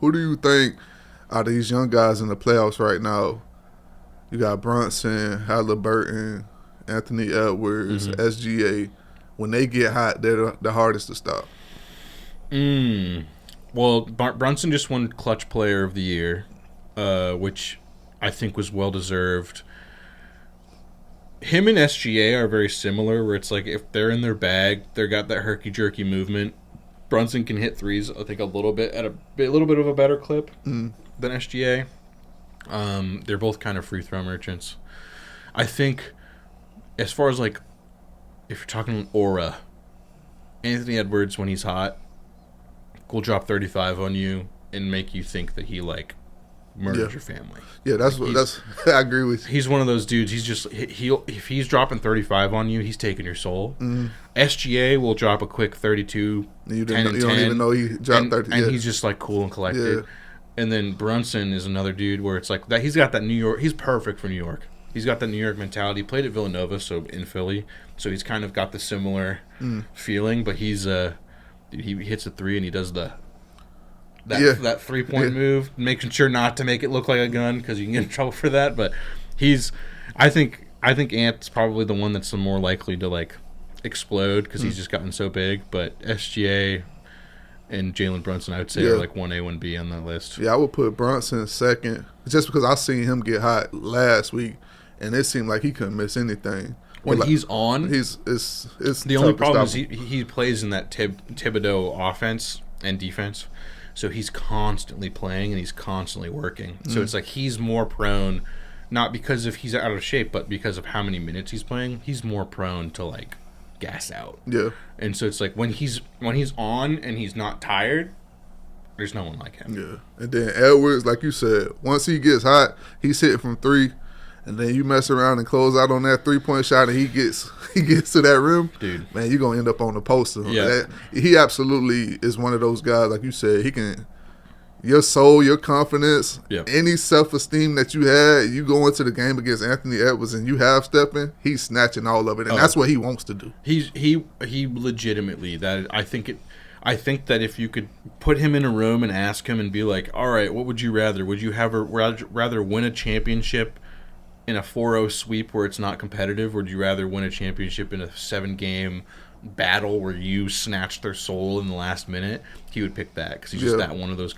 Who do you think out of these young guys in the playoffs right now? You got Brunson, Halliburton, Anthony Edwards, Mm-hmm. SGA. When they get hot, they're the hardest to stop. Well, Brunson just won Clutch Player of the Year, which I think was well deserved. Him and SGA are very similar, where it's like if they're in their bag, they got that herky jerky movement. Brunson can hit threes, I think, a little bit at a little bit of a better clip than SGA. They're both kind of free throw merchants. I think, as far as like, if you're talking aura, Anthony Edwards when he's hot will drop 35 on you and make you think that he like Yeah, murdered your family. yeah, Like that's. I agree with you. he's one of those dudes. He's just he'll if he's dropping 35 on you, he's taking your soul. SGA will drop a quick 32, You 10 didn't. and You don't 10, even know he dropped and 30. and Yeah, he's just like cool and collected. yeah, And then Brunson is another dude where it's like that. He's got that New York. He's perfect for New York. He's got that New York mentality. He played at Villanova, so in Philly, so he's kind of got the similar feeling. But he hits a three and he does yeah, that 3 point yeah. move, making sure not to make it look like a gun because you can get in trouble for that. But he's, I think Ant's probably the one that's the more likely to like explode because he's just gotten so big. But SGA and Jalen Brunson, I would say, Yeah. are like 1A, 1B on that list. Yeah, I would put Brunson second, just because I seen him get hot last week, and it seemed like he couldn't miss anything. When But, like, he's on, it's the only tough to problem is stop him. he plays in that Thibodeau offense and defense, so he's constantly playing and he's constantly working. So it's like he's more prone, not because if he's out of shape, but because of how many minutes he's playing. He's more prone to like gas out, Yeah, and so it's like when he's on and he's not tired, there's no one like him. yeah. And then Edwards, like you said, once he gets hot, he's hitting from three, and then you mess around and close out on that 3-point shot, and he gets to that rim, Dude. man, you're gonna end up on the poster. Yeah. He absolutely is one of those guys, like you said. He can. Your soul, your confidence, Yeah. any self-esteem that you had, you go into the game against Anthony Edwards and you half stepping, he's snatching all of it, and that's what he wants to do. He legitimately that I think that if you could put him in a room and ask him and be like, all right, what would you rather? Would you have rather win a championship in a 4-0 sweep where it's not competitive, or would you rather win a championship in a 7-game battle where you snatch their soul in the last minute? He would pick that because he's just Yeah. that one of those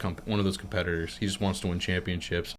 competitors. He just wants to win championships.